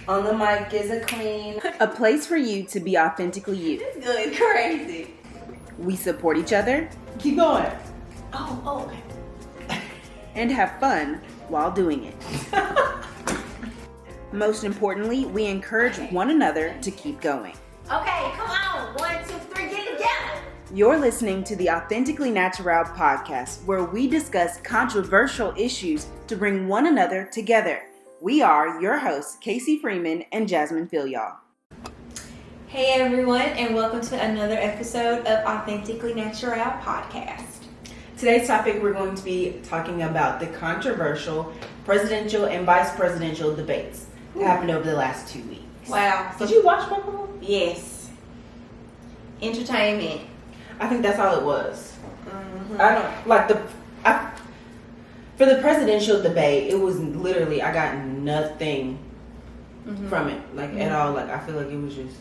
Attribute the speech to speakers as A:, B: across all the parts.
A: On the mic is a queen.
B: A place for you to be authentically you.
A: It's good, crazy.
B: We support each other.
A: Keep going. Oh, okay.
B: And have fun while doing it. Most importantly, we encourage one another to keep going.
C: Okay, come on. 1, 2, 3, get it together.
B: You're listening to the Authentically Natural podcast, where we discuss controversial issues to bring one another together. We are your hosts, Kasey Freeman and Jasmine Philyaw.
C: Hey everyone, and welcome to another episode of Authentically Natural podcast.
A: Today's topic, we're going to be talking about the controversial presidential and vice presidential debates that happened over the last 2 weeks.
C: Wow.
A: Did you watch both of them?
C: Yes. Entertainment.
A: I think that's all it was.
C: Mm-hmm.
A: I don't like for the presidential debate. It was literally I got nothing from it, at all. Like I feel like it was just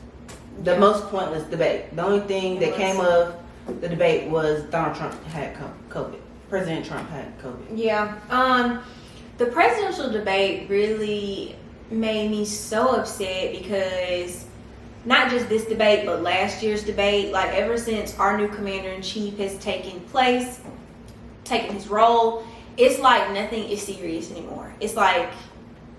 A: the most pointless debate. The only thing that came of the debate was Donald Trump had COVID. President Trump had COVID.
C: Yeah. The presidential debate really made me so upset because not just this debate, but last year's debate, like ever since our new commander-in-chief has taken his role, it's like nothing is serious anymore. It's like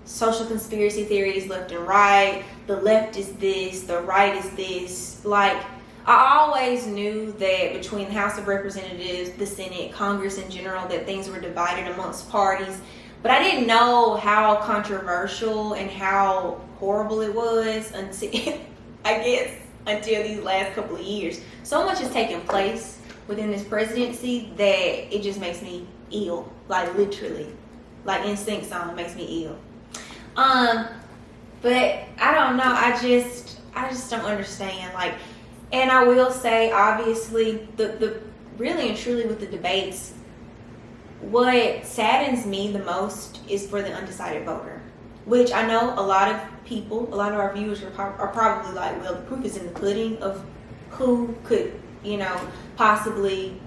C: social conspiracy theories left and right. The left is this, the right is this. Like, I always knew that between the House of Representatives, the Senate, Congress in general, that things were divided amongst parties. But I didn't know how controversial and how horrible it was until these last couple of years. So much has taken place within this presidency that it just makes me ill. Like literally. Like NSYNC song makes me ill. But I don't know. I just don't understand. Like, and I will say, obviously, the really and truly with the debates, what saddens me the most is for the undecided voter, which I know a lot of people, a lot of our viewers are probably like, well, the proof is in the pudding of who could, possibly,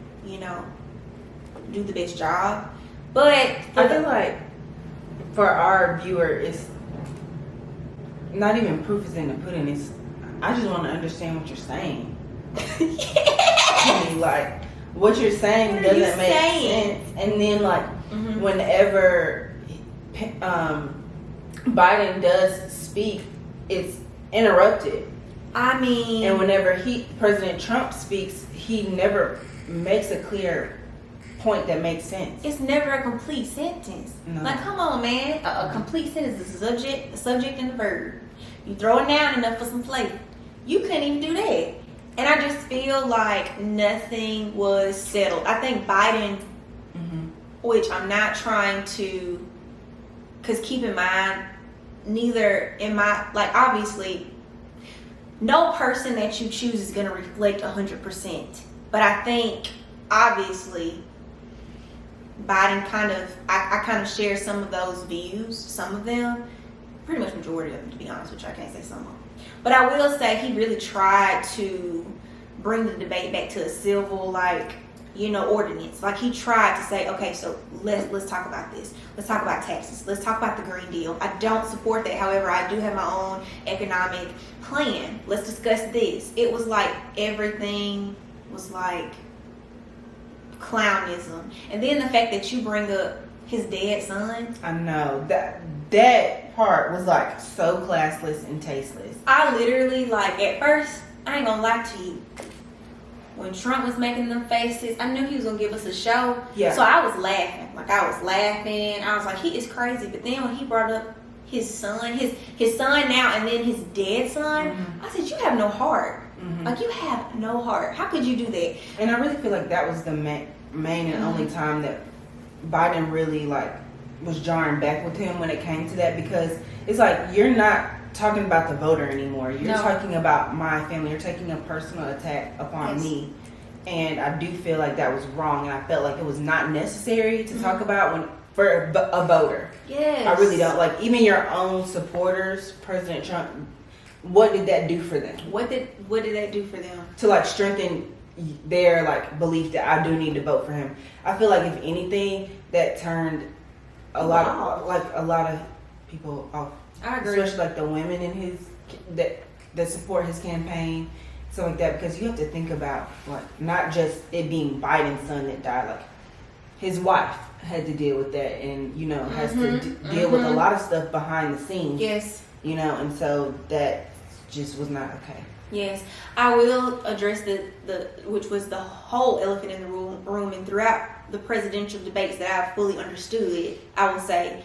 C: do the best job. But
A: I feel like for our viewer, it's not even proof is in the pudding. It's I just want to understand what you're saying. I mean, like what you're saying doesn't make sense. And then whenever Biden does speak, it's interrupted.
C: I mean,
A: and whenever President Trump speaks, he never makes a clear point that makes sense.
C: It's never a complete sentence. No. Like, come on, man. A complete sentence is the subject and the verb. You throw a noun enough for some flavor. You couldn't even do that. And I just feel like nothing was settled. I think Biden, which I'm not trying to, because keep in mind, obviously, no person that you choose is going to reflect 100%. But I think, obviously, Biden I kind of share some of those views, some of them, pretty much majority of them, to be honest with you. I can't say some of them. But I will say he really tried to bring the debate back to a civil, ordinance. Like, he tried to say, okay, so let's talk about this. Let's talk about taxes. Let's talk about the Green Deal. I don't support that. However, I do have my own economic plan. Let's discuss this. It was like everything was like clownism. And then the fact that you bring up his dead son.
A: I know. That part was like so classless and tasteless.
C: I literally, at first, I ain't gonna lie to you. When Trump was making them faces, I knew he was gonna give us a show. Yeah. So I was laughing. I was like, he is crazy. But then when he brought up his son, his son now, and then his dead son, I said, you have no heart. You have no heart. How could you do that?
A: And I really feel like that was the main and only time that Biden really was jarring back with him when it came to that, because it's like, you're not talking about the voter anymore. You're talking about my family. You're taking a personal attack upon me. And I do feel like that was wrong, and I felt like it was not necessary to talk about for a voter.
C: Yes.
A: I really don't. Even your own supporters, President Trump, what did that do for them?
C: What did that do for them?
A: To strengthen their belief that I do need to vote for him. I feel like if anything, that turned a lot of people off.
C: I agree.
A: Especially like the women in his that support his campaign, stuff like that. Because you have to think about like not just it being Biden's son that died, like his wife had to deal with that, and has to deal with a lot of stuff behind the scenes.
C: Yes.
A: And so that just was not okay.
C: Yes, I will address the which was the whole elephant in the room, and throughout the presidential debates that I've fully understood, I will say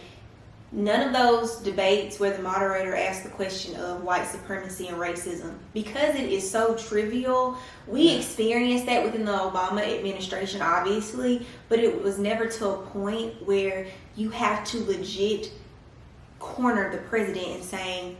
C: none of those debates where the moderator asked the question of white supremacy and racism, because it is so trivial. We experienced that within the Obama administration, obviously, but it was never to a point where you have to legit corner the president and saying,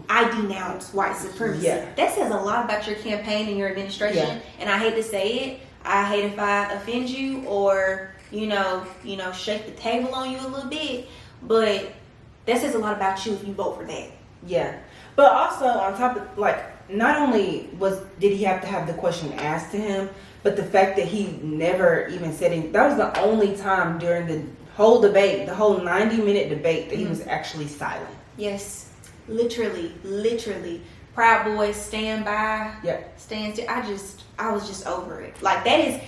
C: I denounce white supremacy.
A: Yeah.
C: That says a lot about your campaign and your administration.
A: Yeah.
C: And I hate to say it. I hate if I offend you or, shake the table on you a little bit. But that says a lot about you if you vote for that.
A: Yeah. But also on top of not only did he have to have the question asked to him, but the fact that he never even said it. That was the only time during the whole debate, the whole 90-minute debate, that he was actually silent.
C: Yes. Literally. Proud Boys, stand by.
A: Yep.
C: Stand still. I was just over it. Like, that is,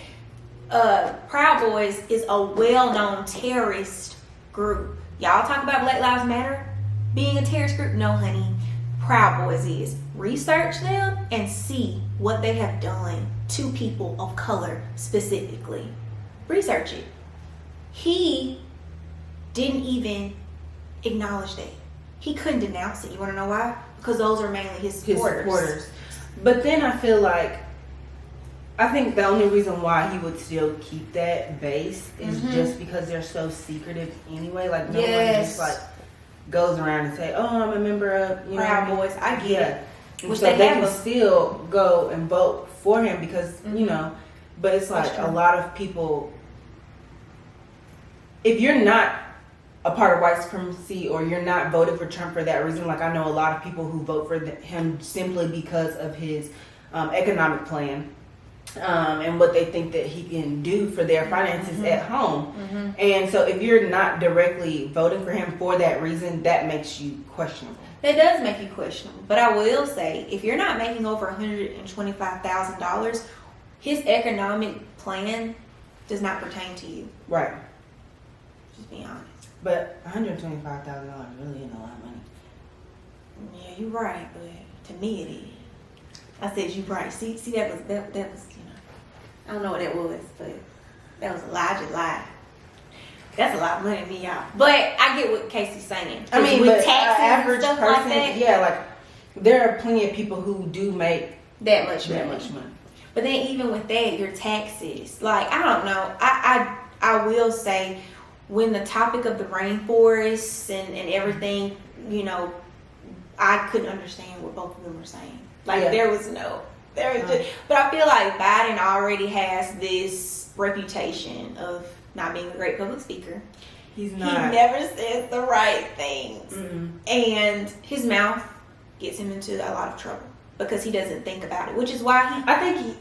C: Proud Boys is a well-known terrorist group. Y'all talk about Black Lives Matter being a terrorist group? No, honey. Proud Boys is. Research them and see what they have done to people of color specifically. Research it. He didn't even acknowledge that. He couldn't denounce it. You want to know why? Because those are mainly his supporters.
A: But then I think the only reason why he would still keep that base is just because they're so secretive anyway. Like, no one just goes around and say, "Oh, I'm a member of
C: Proud Boys." I get it.
A: Which so they can still go and vote for him because But it's like a lot of people. If you're not a part of white supremacy or you're not voted for Trump for that reason, like I know a lot of people who vote for him simply because of his economic plan and what they think that he can do for their finances at home. And so if you're not directly voting for him for that reason, that makes you questionable.
C: That does make you questionable. But I will say, if you're not making over $125,000, his economic plan does not pertain to you.
A: Right.
C: Just be honest.
A: But $125,000 really isn't a lot of money.
C: Yeah, you're right, but to me it is. I said you're right. See, that was I don't know what that was, but that was a lie. Just lie. That's a lot of money to me, y'all. But I get what Kasey's saying.
A: I mean,
C: with
A: but
C: taxes
A: average
C: and stuff
A: person,
C: like that,
A: there are plenty of people who do make
C: that much money. But then even with that, your taxes, I don't know. I will say, when the topic of the rainforests and everything, I couldn't understand what both of them were saying. There was just, but I feel like Biden already has this reputation of not being a great public speaker.
A: He's not.
C: He never says the right things.
A: Mm-hmm.
C: And his mouth gets him into a lot of trouble because he doesn't think about it, which is why
A: I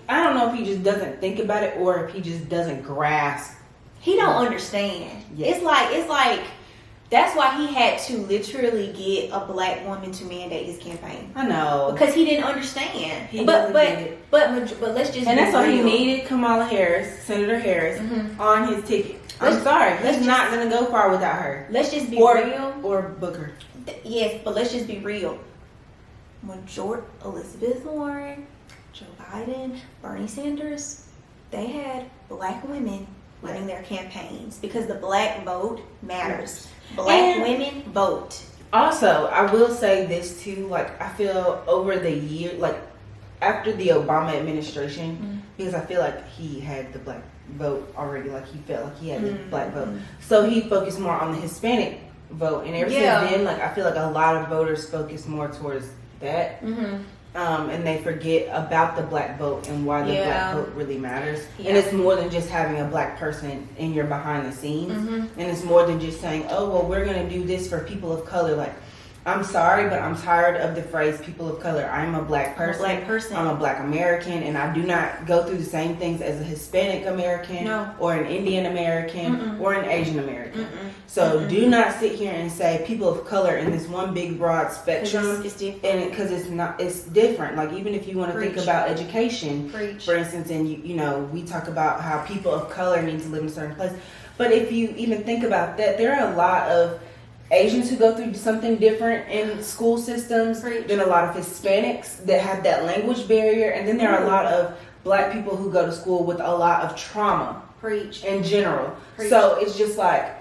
A: don't know if he just doesn't think about it or if he just doesn't grasp.
C: He don't understand.
A: Yeah.
C: It's like that's why he had to literally get a black woman to mandate his campaign.
A: I know,
C: because he didn't understand.
A: But
C: let's just.
A: And that's why he
C: real.
A: needed Kamala Harris, Senator Harris, on his ticket. I'm sorry, he's not gonna go far without her.
C: Let's just be real.
A: Or Booker.
C: Yes, but let's just be real. When Elizabeth Warren, Joe Biden, Bernie Sanders, they had black women running their campaigns because the black vote matters. Black women vote.
A: Also, I will say this too, I feel over the year, after the Obama administration, because I feel like he had the black vote already, he felt like he had the black vote. So he focused more on the Hispanic vote, and ever since then, I feel like a lot of voters focus more towards that. And they forget about the black vote and why the black vote really matters. And it's more than just having a black person in your behind the scenes. And it's more than just saying, oh, well, we're going to do this for people of color. I'm sorry, but I'm tired of the phrase people of color. I'm a black person. I'm a black American, and I do not go through the same things as a Hispanic American or an Indian American or an Asian American. So do not sit here and say people of color in this one big broad spectrum.
C: It's different.
A: And because it's different. Like, even if you want to think about education, for instance, and you know, we talk about how people of color need to live in a certain place. But if you even think about that, there are a lot of Asians who go through something different in school systems than a lot of Hispanics that have that language barrier. And then there are a lot of black people who go to school with a lot of trauma in general. So it's just like,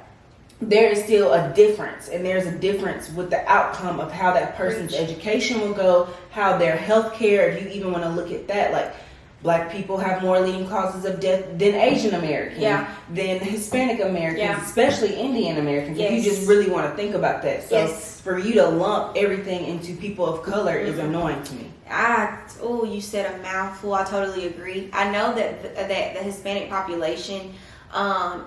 A: there is still a difference, and there's a difference with the outcome of how that person's education will go, how their health care, if you even want to look at that, like, black people have more leading causes of death than Asian Americans, than Hispanic Americans, especially Indian Americans. If you just really want to think about that. So for you to lump everything into people of color is annoying to me.
C: You said a mouthful. I totally agree. I know that the Hispanic population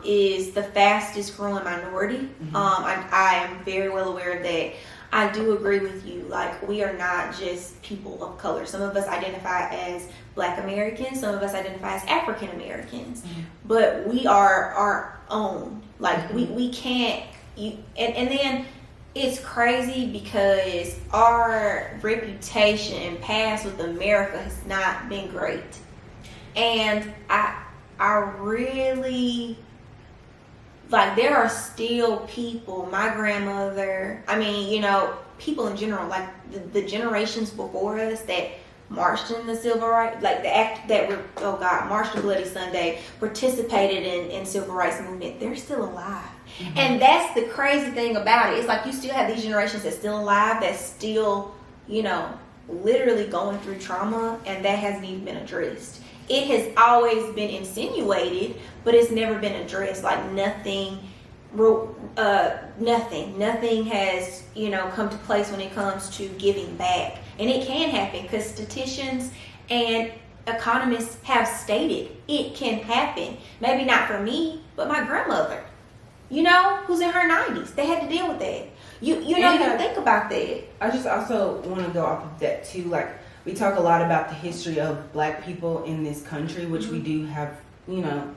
C: is the fastest growing minority. I am very well aware of that. I do agree with you. Like, we are not just people of color. Some of us identify as Black Americans. Some of us identify as African Americans. But we are our own. Like, we can't. And then it's crazy because our reputation and past with America has not been great. And I really, like, there are still people, my grandmother, I mean, you know, people in general, like the generations before us that marched in the civil rights, like the act that were, marched on Bloody Sunday, participated in civil rights movement, they're still alive. And that's the crazy thing about it. It's like you still have these generations that's still alive, that's still, you know, literally going through trauma, and that hasn't even been addressed. It has always been insinuated, but it's never been addressed. Like, nothing has, you know, come to place when it comes to giving back. And it can happen because statisticians and economists have stated it can happen. Maybe not for me, but my grandmother, you know, who's in her 90s. They had to deal with that. You think about that.
A: I just also want to go off of that too. Like, we talk a lot about the history of black people in this country, which we do have, you know,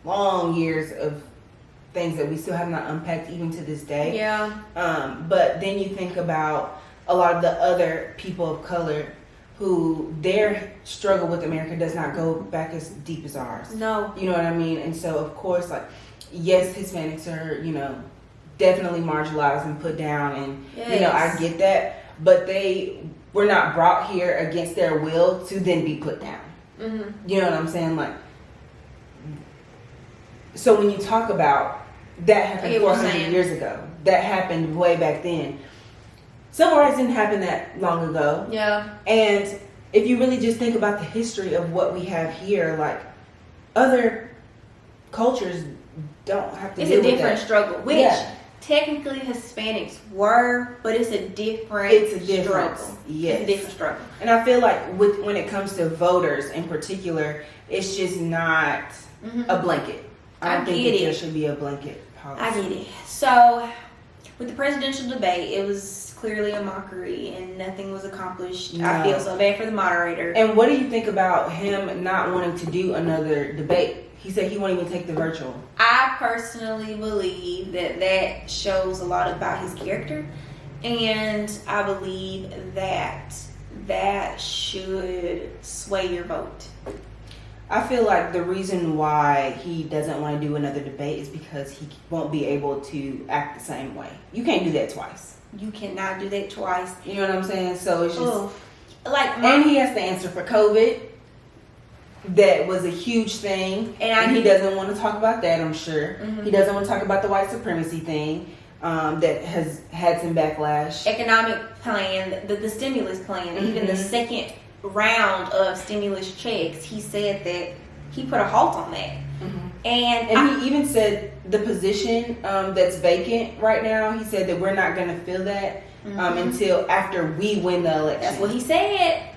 A: long years of things that we still have not unpacked even to this day. But then you think about a lot of the other people of color who their struggle with America does not go back as deep as ours.
C: No.
A: You know what I mean? And so, of course, like, yes, Hispanics are, you know, definitely marginalized and put down, and, you know, I get that. But they were not brought here against their will to then be put down. You know what I'm saying? Like, so when you talk about that happened 400 years ago, that happened way back then. Civil rights didn't happen that long ago. And if you really just think about the history of what we have here, like, other cultures don't have to deal with that. It's a different
C: struggle, which technically Hispanics were, but it's a different struggle.
A: Yes.
C: It's a different struggle.
A: And I feel like when it comes to voters in particular, it's just not a blanket. I don't think there should be a blanket policy.
C: I get it. So, with the presidential debate, it was clearly a mockery and nothing was accomplished. No. I feel so bad for the moderator.
A: And what do you think about him not wanting to do another debate? He said he won't even take the virtual.
C: I personally believe that shows a lot about his character, and I believe that should sway your vote.
A: I feel like the reason why he doesn't want to do another debate is because he won't be able to act the same way. You can't do that twice.
C: You cannot do that twice.
A: You know what I'm saying? So it's just and he has to answer for COVID. That was a huge thing, and he doesn't want to talk about that, I'm sure. He doesn't want to talk about the white supremacy thing that has had some backlash.
C: Economic plan, the stimulus plan, even the second round of stimulus checks, he said that he put a halt on that. And
A: he even said the position that's vacant right now, he said that we're not going to fill that until after we win the election.
C: That's what he said.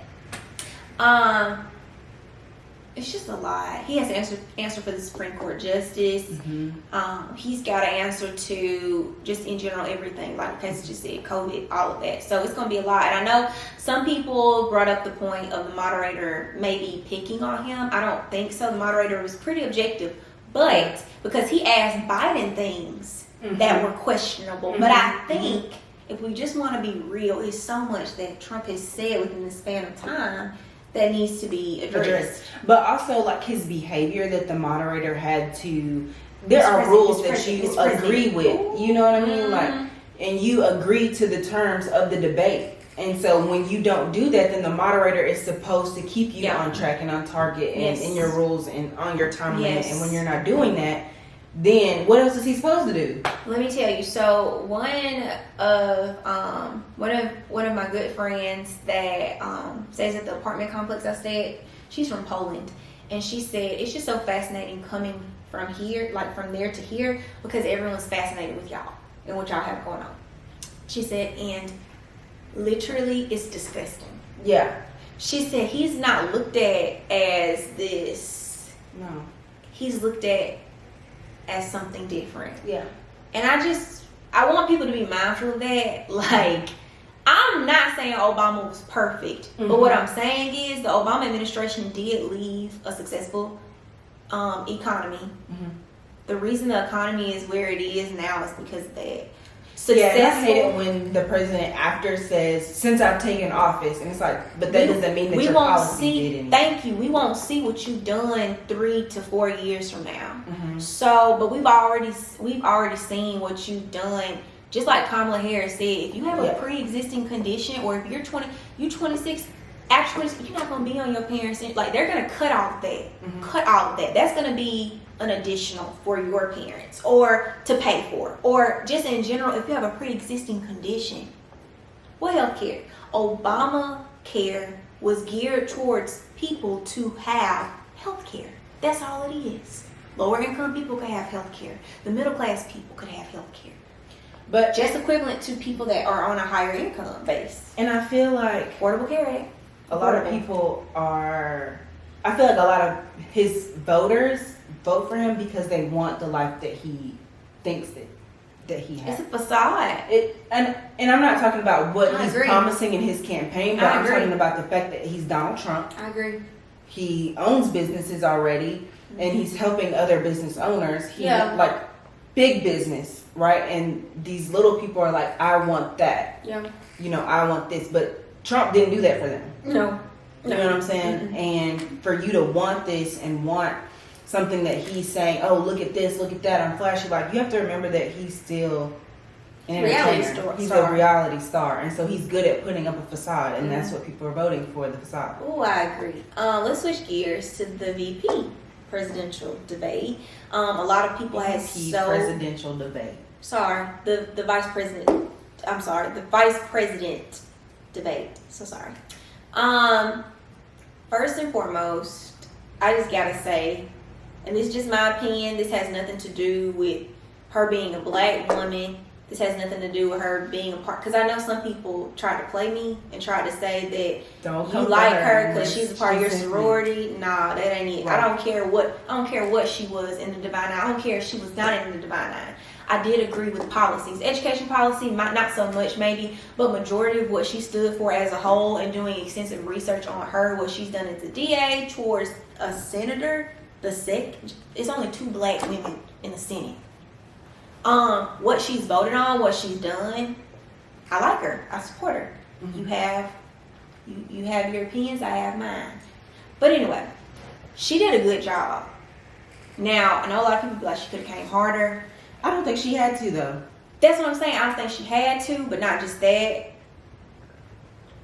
C: it's just a lot. He has to answer for the Supreme Court justice. He's got to answer to just in general everything, like Kasey just said, COVID, all of that. So it's going to be a lot. And I know some people brought up the point of the moderator maybe picking on him. I don't think so. The moderator was pretty objective, but because he asked Biden things that were questionable. But I think if we just want to be real, it's so much that Trump has said within the span of time that needs to be addressed.
A: But also, like, his behavior that the moderator had to... There are rules that you agree with. You know what I mean? Like, and you agree to the terms of the debate. And so when you don't do that, then the moderator is supposed to keep you on track and on target and in your rules and on your time limit. And when you're not doing that, then what else is he supposed to do?
C: Let me tell you. So one of my good friends that stays at the apartment complex I stay at, she's from Poland, and she said it's just so fascinating coming from here, like from there to here, because everyone's fascinated with y'all and what y'all have going on. She said, and literally it's disgusting.
A: Yeah.
C: She said he's not looked at as this.
A: No.
C: He's looked at as something different.
A: Yeah.
C: And I want people to be mindful of that. Like, I'm not saying Obama was perfect, but what I'm saying is the Obama administration did leave a successful economy. The reason the economy is where it is now is because of that.
A: Yeah, and I hate it when the president after says, since I've taken office, and it's like, but that doesn't mean that your policy did anything.
C: Thank you. We won't see what you've done 3 to 4 years from now. So, but we've already seen what you've done. Just like Kamala Harris said, if you have a pre-existing condition, or if you're 26, after 26, you're not going to be on your parents' like, they're going to cut off that. Cut all of that. That's going to be an additional for your parents, or to pay for, or just in general, if you have a pre-existing condition. What health care? Obamacare was geared towards people to have health care. That's all it is. Lower income people could have health care. The middle class people could have health care. But just equivalent to people that are on a higher income base.
A: And I feel like
C: Affordable Care Act.
A: a lot of people are, I feel like a lot of his voters vote for him because they want the life that he thinks that he has.
C: It's a facade.
A: And I'm not talking about what he's promising in his campaign, but I'm talking about the fact that he's Donald Trump.
C: I agree.
A: He owns businesses already, and he's helping other business owners. Like big business, right? And these little people are like, I want that.
C: Yeah.
A: You know, I want this. But Trump didn't do that for them.
C: No.
A: You know what I'm saying? And for you to want this and want something that he's saying, oh, look at this, look at that, I'm flashy. Like, you have to remember that he's still an entertainer. He's a reality star. And so he's good at putting up a facade. And that's what people are voting for, the facade.
C: Oh, I agree. Let's switch gears to the VP presidential debate. A lot of people have
A: presidential debate.
C: Sorry, the vice president. I'm sorry, the vice president debate. So sorry. First and foremost, I just gotta say, and this is just my opinion, this has nothing to do with her being a black woman. This has nothing to do with her being a part, because I know some people try to play me and try to say that you like her because she's a part of your sorority. Nah, that ain't it. Right. I don't care what she was in the Divine Nine. I don't care if she was not in the Divine Nine. I did agree with policies. Education policy, not so much maybe, but majority of what she stood for as a whole, and doing extensive research on her, what she's done as a DA towards a senator, it's only 2 black women in the Senate. What she's voted on, what she's done, I like her. I support her. You have your opinions, I have mine. But anyway, she did a good job. Now, I know a lot of people be like, she could have came harder.
A: I don't think she had to, though.
C: That's what I'm saying. I don't think she had to, but not just that.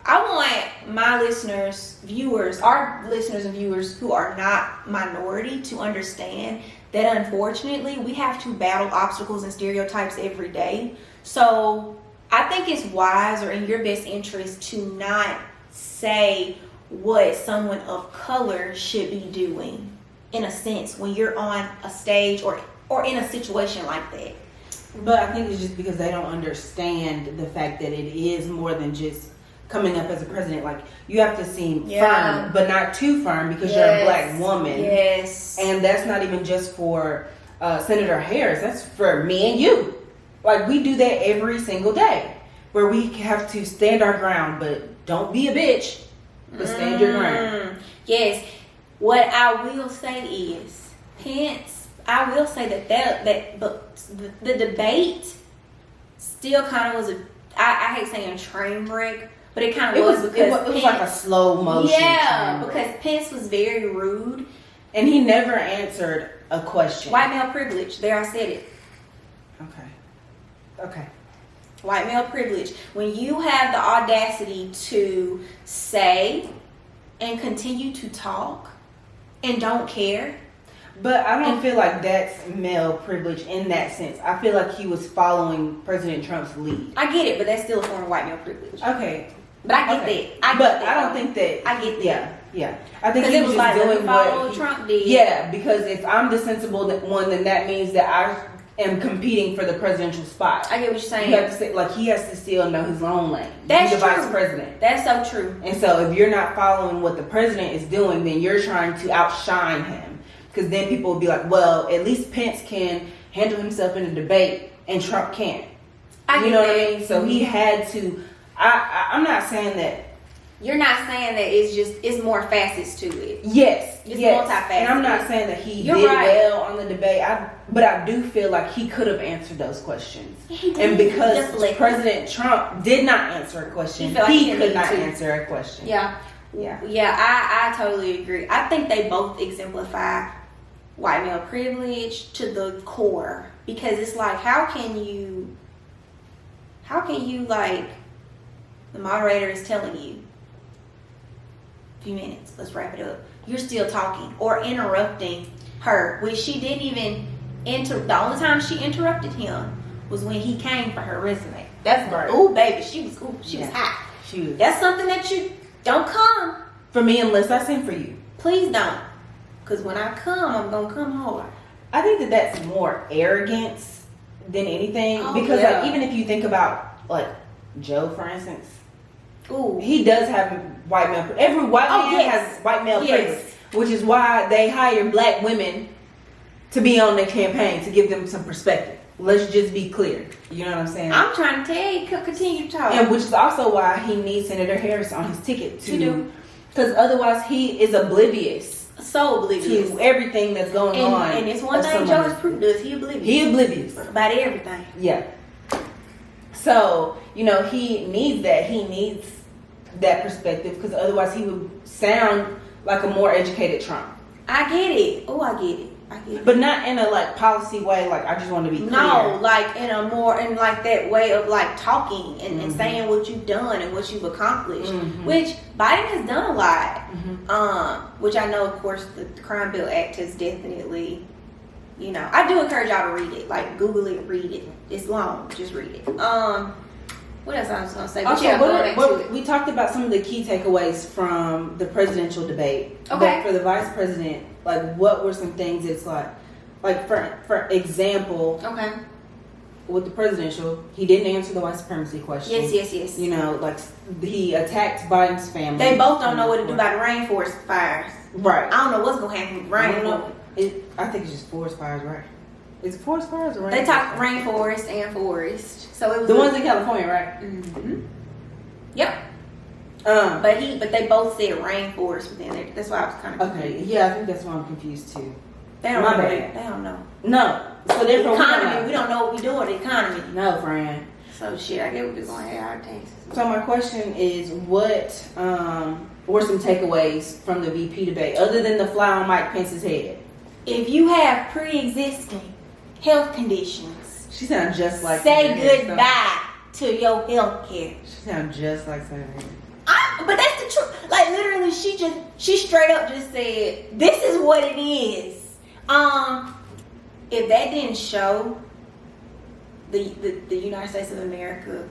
C: I want my listeners, viewers, our listeners and viewers who are not minority to understand that unfortunately we have to battle obstacles and stereotypes every day. So I think it's wise or in your best interest to not say what someone of color should be doing, in a sense, when you're on a stage or in a situation like that.
A: But I think it's just because they don't understand the fact that it is more than just coming up as a president. Like, you have to seem
C: Yeah.
A: firm, but not too firm because you're a black woman.
C: Yes.
A: And that's not even just for Senator Harris. That's for me and you. Like, we do that every single day, where we have to stand our ground, but don't be a bitch, but stand your ground.
C: Yes. What I will say is, Pence, I will say that but the debate still kind of was I hate saying train wreck, but it kind of was because
A: it was like a slow motion.
C: Yeah,
A: train
C: because
A: wreck.
C: Pence was very rude.
A: And he never answered a question.
C: White male privilege. There, I said it.
A: Okay.
C: White male privilege. When you have the audacity to say and continue to talk and don't care.
A: But I don't feel like that's male privilege in that sense. I feel like he was following President Trump's lead.
C: I get it, but that's still a form of white male privilege.
A: Okay.
C: But I get that.
A: I don't think that.
C: I get that.
A: Yeah. I think
C: Because
A: he
C: it
A: was
C: was
A: just
C: like, let
A: doing
C: me follow
A: what
C: what Trump did.
A: Yeah, because if I'm the sensible one, then that means that I am competing for the presidential spot.
C: I get what you're saying.
A: You have to say, like, he has to still know his own lane.
C: That's
A: He's the
C: true.
A: vice president.
C: That's so true.
A: And so if you're not following what the president is doing, then you're trying to outshine him. Because then people will be like, well, at least Pence can handle himself in a debate and Trump can't. You know what I mean? So he had to. I'm not saying that.
C: You're not saying that it's more facets to it.
A: Yes.
C: It's
A: yes.
C: multifaceted.
A: And I'm not saying that he
C: You're
A: did
C: right.
A: well on the debate. But I do feel like he could have answered those questions.
C: He did.
A: And because
C: Deflected.
A: President Trump did not answer a question,
C: He felt like he
A: could
C: didn't
A: not
C: need to.
A: answer a question.
C: Yeah. I totally agree. I think they both exemplify white male privilege to the core, because it's like, how can you like, the moderator is telling you, few minutes, let's wrap it up, you're still talking or interrupting her, which she didn't even the only time she interrupted him was when he came for her resume. That's
A: right.
C: Ooh, baby, she was hot.
A: She was.
C: That's something that you don't come.
A: For me, unless I sing for you.
C: Please don't. Because when I come, I'm going to come hard.
A: I think that that's more arrogance than anything.
C: Oh,
A: because
C: yeah.
A: like, even if you think about, like, Joe, for instance,
C: Ooh.
A: he does have white male. Every white man
C: yes.
A: has white male
C: Yes.
A: privilege, which is why they hire black women to be on their campaign to give them some perspective. Let's just be clear. You know what I'm saying?
C: I'm trying to tell you, continue to talk.
A: And which is also why he needs Senator Harris on his ticket
C: To do.
A: because otherwise he is oblivious
C: So oblivious.
A: to everything that's going on.
C: And it's one
A: of
C: thing
A: someone-
C: George Prue does. He oblivious.
A: He oblivious.
C: About everything.
A: Yeah. So, he needs that. He needs that perspective because otherwise he would sound like a more educated Trump.
C: I get it. Oh, I get it.
A: But not in a like policy way, like I just want to be clear.
C: No, like in like that way of like talking and saying what you've done and what you've accomplished, which Biden has done a lot. Which I know, of course, the Crime Bill Act has definitely, I do encourage y'all to read it. Like, Google it, read it. It's long, just read it. What else I was gonna say? But
A: Okay,
C: yeah, going back to it.
A: we talked about some of the key takeaways from the presidential debate.
C: Okay.
A: But for the vice president, like, what were some things it's like for example,
C: Okay.
A: with the presidential, he didn't answer the white supremacy question.
C: Yes.
A: Like he attacked Biden's family.
C: They both don't know what to do about the rainforest fires.
A: Right.
C: I don't know what's gonna happen with
A: I don't know.
C: rainforest.
A: I think it's just forest fires, right? Is it forest fires or rainforest?
C: They talk rainforest and forest, so it was
A: the ones in California, right?
C: Mm-hmm. Yep.
A: But
C: But they both said rainforest within there. That's why I was kind of
A: okay, yeah, I think that's why I'm confused too.
C: They don't
A: My
C: know.
A: bad.
C: They don't know.
A: No, so
C: The
A: therefore
C: economy. We don't know what we're doing. The economy.
A: No, friend.
C: So shit. I get what we're going to have our taxes.
A: So my question is, what were some takeaways from the VP debate other than the fly on Mike Pence's head?
C: If you have pre-existing health conditions,
A: She sounds just like
C: say
A: Senator Harris,
C: goodbye to your health care.
A: don't she? She sounds just like Senator Harris.
C: But that's the truth. Like, literally, she straight up just said, "This is what it is." If that didn't show the United States of America,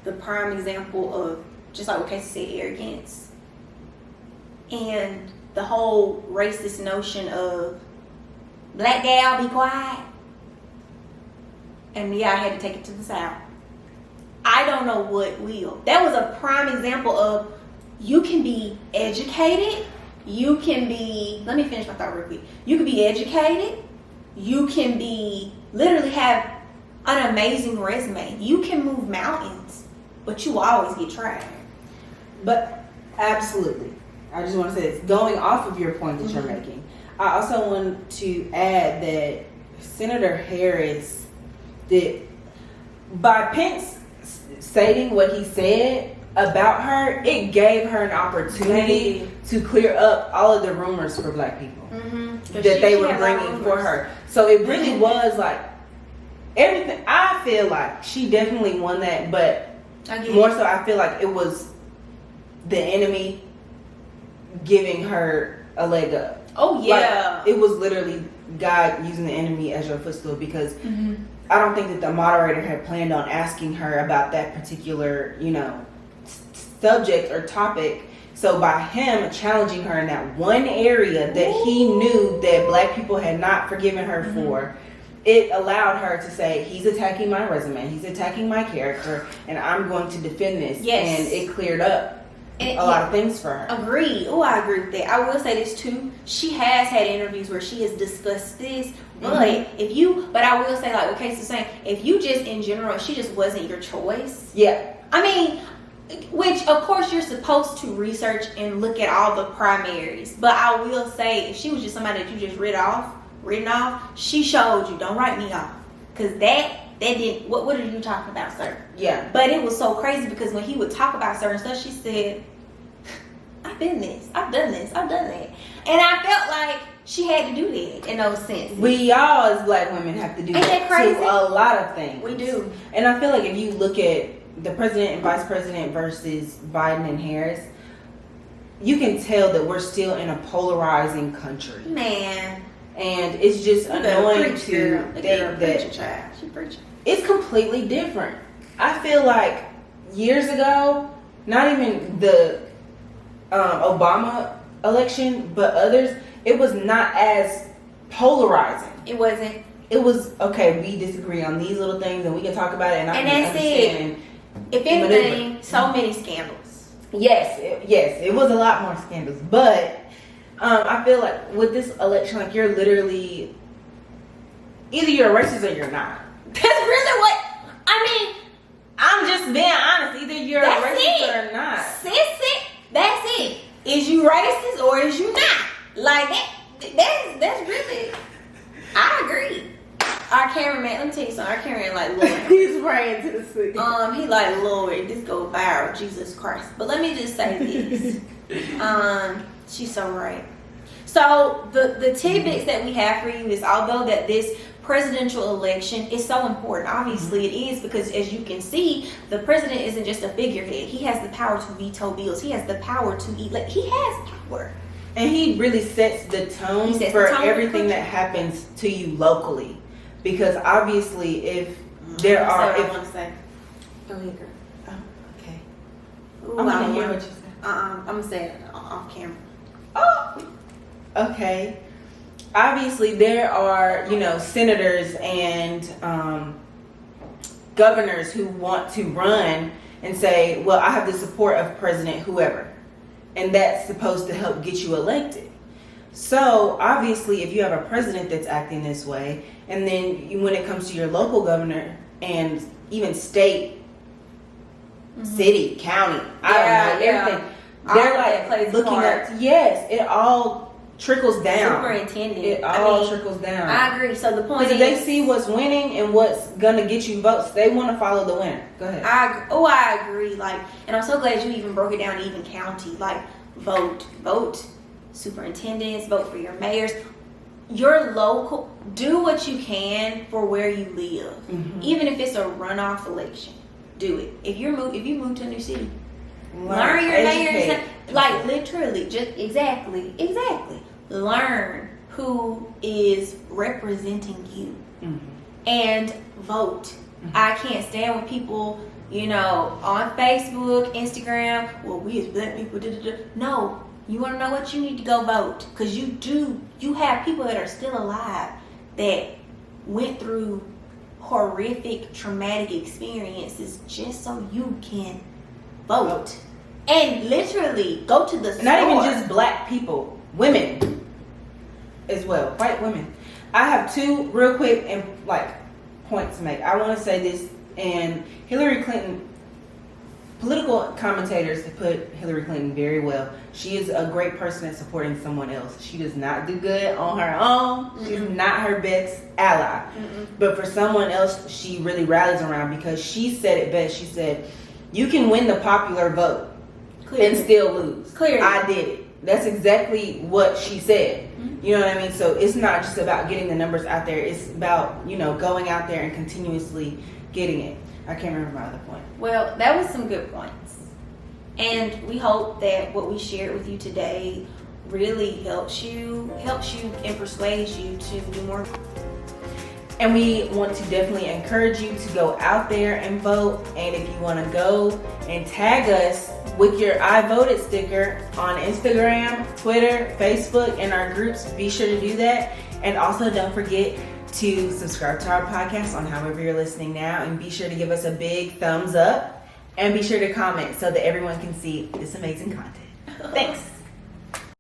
C: the prime example of, just like what Kasey said, arrogance, and the whole racist notion of black gal, be quiet. And yeah, I had to take it to the South. I don't know what will. That was a prime example of you can be educated. You can be, let me finish my thought real quick. You can be educated. You can be, literally have an amazing resume. You can move mountains, but you will always get tried.
A: But absolutely. I just want to say this. Going off of your point that you're making, I also want to add that Senator Harris did, by Pence stating what he said about her, it gave her an opportunity to clear up all of the rumors for black people that they were bringing for her. So it really was like everything. I feel like she definitely won that, but more so I feel like it was the enemy giving her a leg up.
C: Oh yeah.
A: Like, it was literally God using the enemy as your footstool, because I don't think that the moderator had planned on asking her about that particular, subject or topic. So by him challenging her in that one area that he knew that black people had not forgiven her for, it allowed her to say, he's attacking my resume, he's attacking my character, and I'm going to defend this.
C: Yes.
A: And it cleared up a lot of things for her.
C: Agreed. Oh, I agree with that. I will say this too. She has had interviews where she has discussed this. But I will say, like what Kasey's saying, if you just in general, she just wasn't your choice.
A: Yeah.
C: I mean, which of course you're supposed to research and look at all the primaries. But I will say, if she was just somebody that you just written off, she showed you, don't write me off. Because that didn't, what are you talking about, sir?
A: Yeah.
C: But it was so crazy because when he would talk about certain stuff, she said, I've been this, I've done this, I've done that. And I felt like she had to do that in those senses.
A: We all as black women have to do that
C: crazy?
A: to a lot of things.
C: We do.
A: And I feel like if you look at the president and vice president versus Biden and Harris, you can tell that we're still in a polarizing country.
C: Man.
A: And it's just annoying to think that
C: child. She preaching.
A: It's completely different. I feel like years ago, not even the Obama election, but others, it was not as polarizing.
C: It wasn't.
A: It was, okay, we disagree on these little things and we can talk about it and I can
C: that's
A: understand.
C: it. If anything, so many scandals.
A: Yes, it was a lot more scandals. But I feel like with this election, like you're literally, either you're a racist or you're not.
C: That's really what, I mean.
A: I'm just being honest. Either you're a racist or not.
C: That's it. Is you racist or is you not? Like that's really, I agree. Our cameraman, let me tell you something. Our cameraman like Lord.
A: He's praying to the sea.
C: He like Lord, this go viral, Jesus Christ. But let me just say this. She's so right. So the tidbits that we have for you is, although that this presidential election is so important, obviously it is, because as you can see, the president isn't just a figurehead. He has the power to veto bills. He has the power to elect. He has power.
A: And he really sets the tone for everything that happens to you locally. Because obviously if there are...
C: I want to say. Go ahead, girl.
A: Oh, okay.
C: Ooh,
A: I'm going to hear what you say.
C: I'm going to say it off camera.
A: Oh, okay. Obviously, there are, senators and governors who want to run and say, well, I have the support of President whoever. And that's supposed to help get you elected. So, obviously, if you have a president that's acting this way, and then when it comes to your local governor and even state, city, county, I don't know, everything. They're like looking at, yes, it all trickles down.
C: Superintendent.
A: It all trickles down.
C: I agree. So the point is,
A: if they see what's winning and what's gonna get you votes, they want to follow the winner. Go ahead.
C: I agree. Like, and I'm so glad you even broke it down to even county. Like, vote superintendents, vote for your mayors. Your local, do what you can for where you live, even if it's a runoff election. Do it. If you move to a new city, learn your mayor's, like literally, just exactly. Learn who is representing you and vote. I can't stand when people, on Facebook, Instagram, well, we as black people, no. You want to know what? You need to go vote, because you have people that are still alive that went through horrific, traumatic experiences just so you can vote. And literally go to the store.
A: Not even just black people, women as well, white women. I have two real quick and points to make. I want to say this, and Hillary Clinton, political commentators have put Hillary Clinton very well. She is a great person at supporting someone else. She does not do good on her own. Mm-mm. She's not her best ally. Mm-mm. But for someone else, she really rallies around, because she said it best. She said, you can win the popular vote and still lose. Clearly. I did it. That's exactly what she said. Mm-hmm. You know what I mean? So it's not just about getting the numbers out there. It's about, going out there and continuously getting it. I can't remember my other point.
C: Well, that was some good points. And we hope that what we shared with you today really helps you and persuades you to do more.
A: And we want to definitely encourage you to go out there and vote. And if you want to go and tag us with your I voted sticker on Instagram, Twitter, Facebook, and our groups, be sure to do that. And also don't forget to subscribe to our podcast on however you're listening now. And be sure to give us a big thumbs up. And be sure to comment so that everyone can see this amazing content. Thanks.